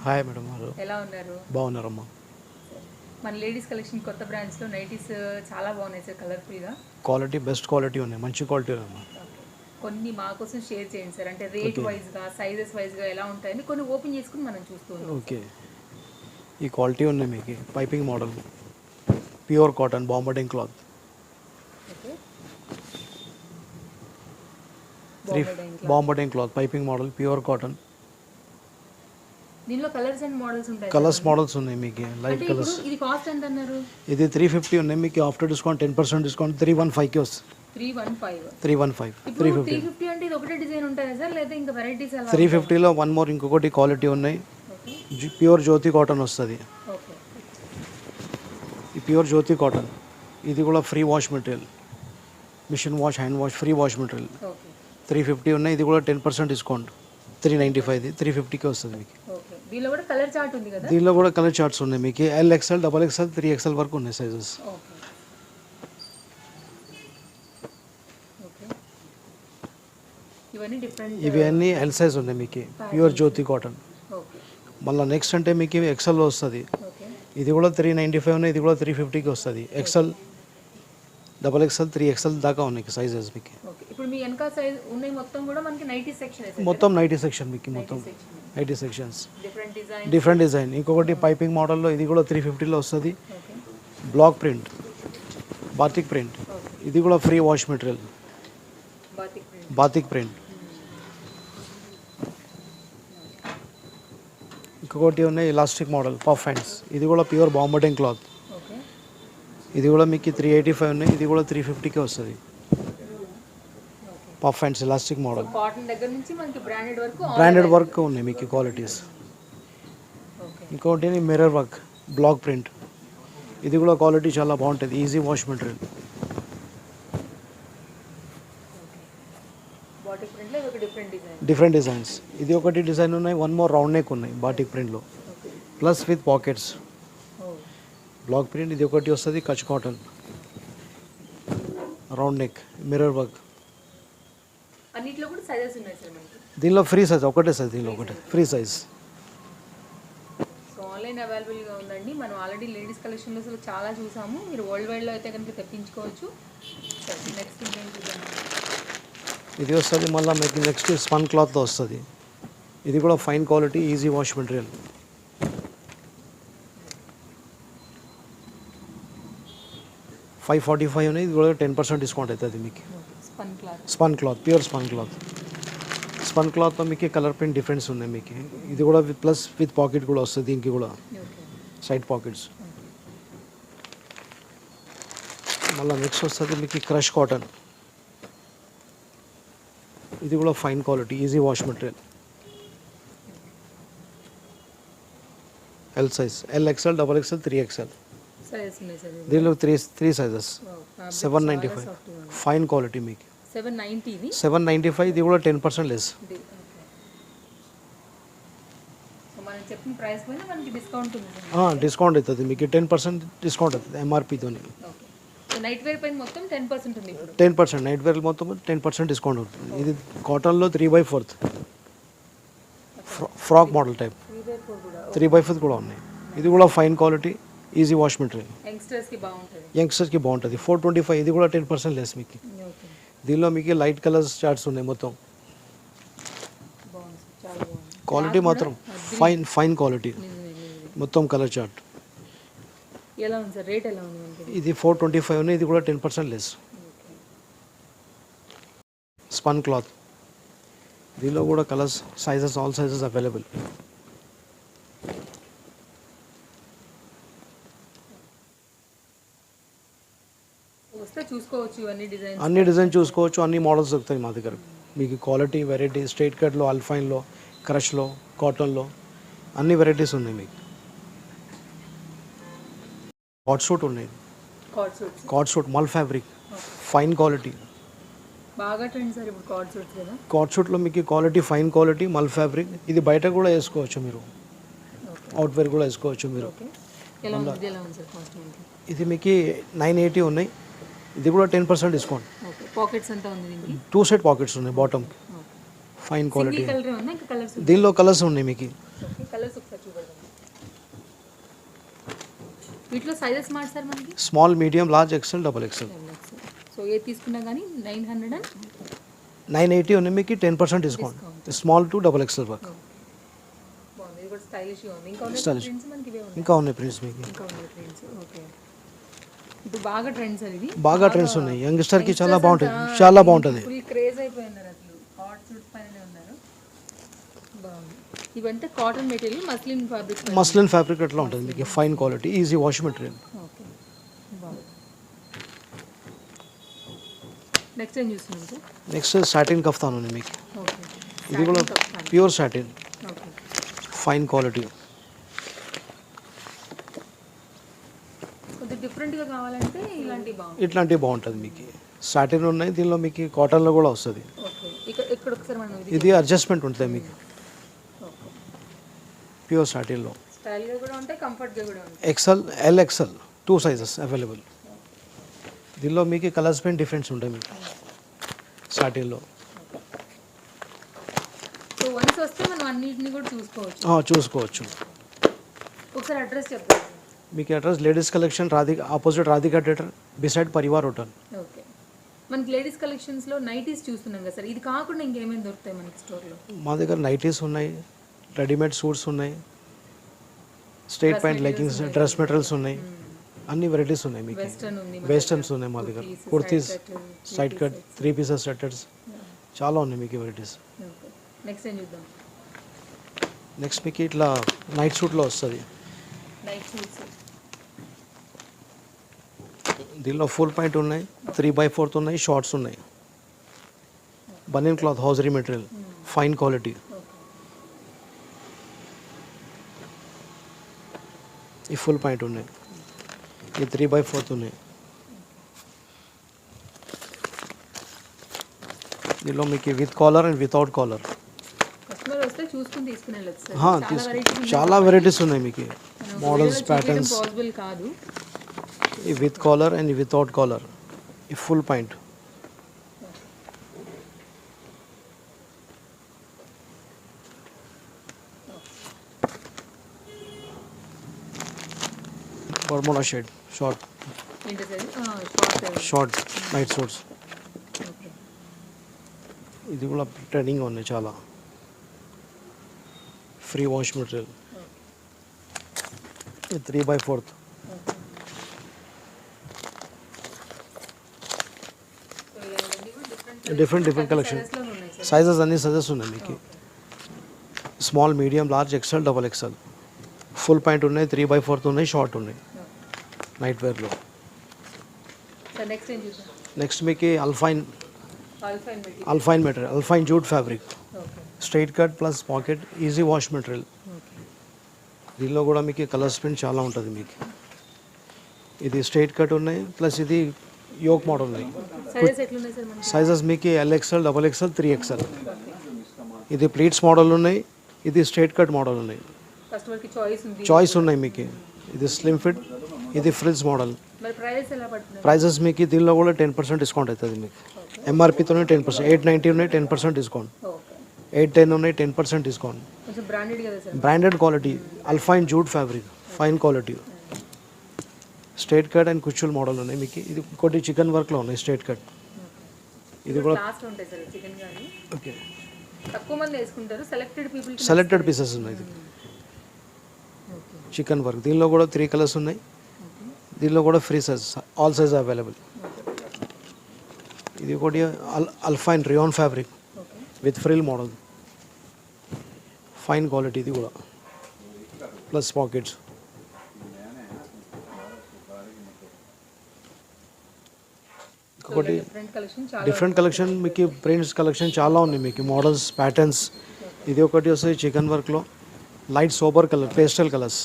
Hi madam గారు. ఎలా ఉన్నారు? బాగున్నారమ్మా. మన లేడీస్ కలెక్షన్ కొత్త బ్రాండ్స్లో నైటీస్ చాలా బాగున్నాయి సార్, కలర్ఫుల్గా. క్వాలిటీ బెస్ట్ క్వాలిటీ ఉన్నాయి, మంచి క్వాలిటీ ఉన్నాయమ్మా. ఓకే, కొన్ని మా కోసం షేర్ చేయండి సార్. అంటే రేట్ వైజ్గా, సైజెస్ వైజ్గా ఎలా ఉంటాయని కొన్ని ఓపెన్ చేసుకుని మనం చూస్తూ ఉంటాం. ఓకే, ఈ క్వాలిటీ ఉన్నాయి మీకు. Piping model, pure cotton, bombarding cloth, okay, bombarding cloth, piping model, pure cotton. దీనిలో కలర్స్ అండ్ మోడల్స్ ఉంటాయి. కలర్స్ మోడల్స్ ఉన్నాయి మీకు, లైట్ కలర్స్. ఇది కాస్ట్ ఎంత అన్నారు? ఇది 350 ఉన్నాయి మీకు. ఆఫ్టర్ డిస్కౌంట్ 10% డిస్కౌంట్ 315కి వస్తుంది. 315 350 అంటే ఇది ఒకటే డిజైన్ ఉంటాయి సార్, లేదా ఇంకా వెరైటీస్ అలా? 350లో వన్ మోర్ ఇంకొకటి క్వాలిటీ ఉన్నాయి. ప్యూర్ జ్యోతి కాటన్ వస్తుంది. ఓకే, ఈ ప్యూర్ జ్యోతి కాటన్, ఇది కూడా free wash material, machine wash, hand wash, free wash material. Okay, 350 ఉన్నాయి. ఇది కూడా 10% డిస్కౌంట్ 395, 350కి వస్తుంది మీకు. ఓకే. దీనిలో కూడా కలర్ చార్ట్ ఉంది కదా? దీనిలో కూడా కలర్ చార్ట్స్ ఉన్నాయి మీకు. LXL, XXL, 3XL వరకు ఉన్నాయి సైజెస్. Okay, okay. ఇవన్నీ డిఫరెంట్. ఇవి అన్నీ ఎల్ సైజ్ ఉన్నాయి మీకు, ప్యూర్ జ్యోతి కాటన్. ఓకే, మళ్ళీ నెక్స్ట్ అంటే మీకు XL వస్తుంది. ఓకే, ఇది కూడా 395 ఉన్నాయి. ఇది కూడా 350కి వస్తుంది. XL, XXL, 3XL దాకా ఉన్నాయి సైజెస్ మీకు. ఓకే. ఇప్పుడు మీ వెనక సైజ్ ఉన్నాయి మొత్తం కూడా మనకి నైటీ సెక్షన్ వేసారు. మొత్తం నైటీ సెక్షన్ మీకు, మొత్తం నైటీ సెక్షన్స్, డిఫరెంట్ డిజైన్. ఇంకొకటి పైపింగ్ మోడల్లో, ఇది కూడా 350లో వస్తుంది. Okay, block print, batik print. ఇది కూడా free wash material, batik print. ఇంకొకటి ఉన్నాయి ఎలాస్టిక్ మోడల్, పఫ్ హ్యాండ్స్. ఇది కూడా ప్యూర్ బాంబర్డింగ్ క్లాత్. ఓకే, ఇది కూడా మీకు 385 ఉన్నాయి. ఇది కూడా 350కి వస్తుంది. Puff hands elastic model, cotton దగ్గర నుంచి మనకి బ్రాండెడ్ వర్క్ ఉన్నాయి మీకు క్వాలిటీస్. ఓకే, ఇంకొకటి మిర్రర్ వర్క్, బ్లాక్ ప్రింట్. ఇది కూడా క్వాలిటీ చాలా బాగుంటుంది, easy wash material. Batik print లో ఒక డిఫరెంట్ డిజైన్స్. ఇది ఒకటి డిజైన్ ఉన్నాయి. వన్ మోర్ రౌండ్ నెక్ ఉన్నాయి బాటిక్ ప్రింట్లో, plus with pockets. Block print ఇది ఒకటి వస్తుంది. Kutch cotton, round neck, mirror work. అన్నిట్లో కూడా సైజెస్ ఉన్నాయి సార్ మనకి. దీనిలో ఫ్రీ సైజ్ ఒకటే సైజ్, దీనిలో ఒకటే ఫ్రీ సైజ్. సో ఆన్లైన్ అవైలబుల్గా ఉందండి. మనం ఆల్రెడీ లేడీస్ కలెక్షన్లో అసలు చాలా చూసాము. మీరు వరల్డ్ వైడ్లో అయితే కనుక తెప్పించుకోవచ్చు. నెక్స్ట్ ఇంకేంటి? ఇది వస్తుంది. మళ్ళీ మీకు నెక్స్ట్ స్పన్ క్లాత్లో వస్తుంది. ఇది కూడా fine quality, easy wash material. $545 ఉన్నాయి. ఇది కూడా 10% డిస్కౌంట్ అవుతుంది మీకు. Spun cloth, pure spun cloth. Spun క్లాత్లో మీకు కలర్ ప్రింట్ డిఫరెన్స్ ఉన్నాయి మీకు. ఇది కూడా ప్లస్ విత్ పాకెట్ కూడా వస్తుంది. దీనికి కూడా సైడ్ పాకెట్స్. మళ్ళీ నెక్స్ట్ వస్తుంది మీకు క్రష్ కాటన్. ఇది కూడా fine quality, easy wash material. L size, LXL, XXL, 3XL. దీనిలో త్రీ సైజెస్. 795 ఫైన్ క్వాలిటీ మీకు. 795. ఇది కూడా 10% లెస్. డిస్కౌంట్ అవుతుంది మీకు, 10% డిస్కౌంట్ అవుతుంది MRPతో. నైట్ వేర్ పైన మొత్తం 10% ఉంది. 10% నైట్ వేర్ మొత్తం 10% డిస్కౌంట్ అవుతుంది. ఇది కాటన్లో 3/4 ఫ్రాక్ మోడల్ టైప్, 3/4 కూడా ఉన్నాయి. ఇది కూడా fine quality, easy wash material. యంగ్స్టర్స్కి బాగుంటుంది. 425. ఇది కూడా 10% లెస్ మీకు. దీనిలో మీకు లైట్ కలర్స్ చార్ట్స్ ఉన్నాయి మొత్తం. క్వాలిటీ మాత్రం ఫైన్ క్వాలిటీ, మొత్తం కలర్ చార్ట్. ఇది 425 ఉన్నాయి. ఇది కూడా 10% లెస్. Spun cloth. దీనిలో కూడా colours, sizes, all sizes available. అన్ని డిజైన్ చూసుకోవచ్చు, అన్ని మోడల్స్ దొరుకుతాయి మా దగ్గర మీకు. క్వాలిటీ, వెరైటీ, స్ట్రైట్ కట్లో, అల్ఫైన్లో, క్రష్లో, కాటన్లో అన్ని వెరైటీస్ ఉన్నాయి మీకు. కాట్ సూట్ ఉన్నాయి. కాట్ సూట్ మల్ ఫ్యాబ్రిక్, ఫైన్ క్వాలిటీ. కాట్ సూట్లో మీకు క్వాలిటీ, ఫైన్ క్వాలిటీ, మల్ ఫ్యాబ్రిక్. ఇది బయట కూడా వేసుకోవచ్చు మీరు, అవుట్వేర్ కూడా వేసుకోవచ్చు మీరు. ఇది మీకు 980 ఉన్నాయి. ఇది కూడా 10% డిస్కౌంట్. పాకెట్స్ అంతా ఉంది దీనికి. 2 సెట్ పాకెట్స్ ఉన్నాయి బాటమ్. Fine quality. దీనిలో కలర్స్ ఉన్నాయి మీకు. ఓకే కలర్స్ ఒకసారి చూపెడదాం. వీటిలో సైజెస్ మాట సార్ మనకి small medium large XL double XL. So ఏ తీసుకున్నా కానీ 980 ఉన్నాయి మీకు 10% discount. Small to double XL వరకు బాగుంది. ఇది కూడా స్టైలిష్గా ఉంది. ఇంకా ఉన్నాయి Stylish. ప్రింట్స్ మనకి ఇవే ఉన్నాయి. ఇంకా ఉన్నాయి ప్రింట్స్ మీకు. ఇంకా ఉన్నాయి ప్రింట్స్. ఓకే ఇప్పుడు బాగా ట్రెండ్స్ అది ఇది బాగా ట్రెండ్స్ ఉన్నాయి. యంగ్స్టర్కి చాలా బాగుంటుంది, చాలా బాగుంటుంది. ఫుల్ క్రేజ్ అయిపోయినారు అసలు. హాట్ సూట్ పైనే ఉన్నారు. బాగుంది. ఇవంటే cotton material muslin fabric. Muslin fabric అట్లా ఉంటుంది మీకు, fine quality, easy wash material. Okay బాగుంది. నెక్స్ట్ ఏం చూస్తున్నాం సార్? నెక్స్ట్ సాటిన్ కఫ్తాన్ ఉంది మీకు. ఓకే ఇది కూడా pure satin, okay fine quality. కొద్దిగా డిఫరెంట్గా కావాలంటే ఇలాంటివి బాగుంది. ఇట్లాంటివి బాగుంటుంది మీకు. సాటిన్ ఉన్నాయి, దీనిలో మీకు కాటన్లో కూడా వస్తుంది. ఓకే ఇక్కడ ఒకసారి మనం ఇది అడ్జస్ట్మెంట్ ఉంటుంది మీకు, ఓకే ప్యూర్ సాటిన్లో. స్టైల్గా కూడా ఉంటాయి, కంఫర్ట్గా కూడా ఉంటాయి. XL, L XL 2 sizes available. దీనిలో మీకు కలర్స్ పెయిన్ డిఫరెన్స్ ఉంటాయి మీకు సాటిన్లో. సో వన్స్ వస్తే మనం అన్నిటిని కూడా చూసుకోవచ్చు. చూసుకోవచ్చు. ఒకసారి అడ్రస్ చెప్తాను. మీకు address ladies collection opposite Radhika theatre beside Parivar hotel. Okay మనకి లేడీస్ కలెక్షన్స్లో నైటీస్ చూస్తున్నాం కదా సార్, ఇది కాకుండా ఇంకేమేమి దొరుకుతాయి మనకి స్టోర్లో? మా దగ్గర నైటీస్ ఉన్నాయి, రెడీమేడ్ సూట్స్ ఉన్నాయి, straight pant leggings, dress materials ఉన్నాయి, అన్ని వెరైటీస్ ఉన్నాయి మీకు. వెస్టర్న్ ఉంది, వెస్టర్న్స్ ఉన్నాయి మా దగ్గర, kurtis, side cut, 3 pieces setters, చాలా ఉన్నాయి మీకు వెరైటీస్. ఓకే నెక్స్ట్ ఏం చూద్దాం? నెక్స్ట్ మీకు ఇట్లా నైట్ సూట్లో వస్తుంది. నైట్ సూట్స్ దీనిలో ఫుల్ పాయింట్ ఉన్నాయి, 3/4 ఉన్నాయి, షార్ట్స్ ఉన్నాయి, banian cloth, hosiery material, fine quality. Okay ఈ ఫుల్ పాయింట్ ఉన్నాయి, ఈ 3/4 ఉన్నాయి. దీనిలో మీకు with collar and without collar. Customer వస్తే చూసుకుని తీసుకుని వెళ్ళచ్చు సార్. చాలా వెరైటీస్ ఉన్నాయి మీకు, మోడల్స్, ప్యాటర్న్స్. పాసిబుల్ కాదు. ఈ with collar and without collar, ఈ full pant. Bermuda shade short, ఏంటి sir? Short night suits. Okay ఇది కూడా ట్రెండింగ్ ఉన్నాయి చాలా, ఫ్రీ వాష్ మెటీరియల్. ఇది 3/4. డిఫరెంట్ కలెక్షన్, సైజెస్ అన్ని సైజెస్ ఉన్నాయి మీకు. Small, medium, large, XL, double XL. Full pant ఉన్నాయి, 3/4 ఉన్నాయి, షార్ట్ ఉన్నాయి నైట్ వేర్లో. నెక్స్ట్ ఏం చూద్దాం? నెక్స్ట్ మీకు alpine alpine material. Material, alpine jute fabric, okay straight cut plus pocket, easy wash material. Okay దీనిలో కూడా మీకు కలర్ స్ప్రింట్ చాలా ఉంటుంది మీకు. ఇది స్ట్రైట్ కట్ ఉన్నాయి, ప్లస్ ఇది యోక్ మోడల్ ఉన్నాయి. సైజెస్ ఎట్లున్నాయి సార్ మనకి? సైజెస్ మీకు LXL, XXL, 3XL. ఇది ప్లీట్స్ మోడల్ ఉన్నాయి, ఇది స్ట్రైట్ కట్ మోడల్ ఉన్నాయి. కస్టమర్కి చాయిస్ ఉంది. చాయిస్ ఉన్నాయి మీకు. ఇది స్లిమ్ ఫిట్, ఇది ఫ్రిల్స్ మోడల్. మరి ప్రైస్ ఎలా పడుతుంది? ప్రైజెస్ మీకు దీనిలో కూడా 10% డిస్కౌంట్ అవుతుంది మీకు. MRPతోనే 10%, 890 ఉన్నాయి, 10% డిస్కౌంట్. ఓకే 810 ఉన్నాయి, 10% డిస్కౌంట్. కొంచెం బ్రాండెడ్ కదా sir? Branded quality, alpine jute fabric, fine quality. Straight cut and కుచ్చుల్ మోడల్ ఉన్నాయి మీకు. ఇది ఇంకోటి చికెన్ వర్క్లో ఉన్నాయి, స్ట్రైట్ కట్. ఇది కూడా లాస్ట్ ఉంటాయి సార్ చికెన్ గానీ. ఓకే, తక్కువ మంది వేసుకుంటారు, సెలెక్టెడ్ పీసెస్ ఉన్నాయి. ఇది చికెన్ వర్క్, దీనిలో కూడా 3 కలర్స్ ఉన్నాయి. దీనిలో కూడా free size, all size available. ఇది ఒకటి alpine rayon fabric with frill model, fine quality. ఇది కూడా ప్లస్ పాకెట్స్. ఇంకొకటి డిఫరెంట్ కలెక్షన్ మీకు, ప్రింట్స్ కలెక్షన్ చాలా ఉన్నాయి మీకు, మోడల్స్, ప్యాటర్న్స్. ఇది ఒకటి వస్తుంది చికెన్ వర్క్లో, light sober colour, pastel colours.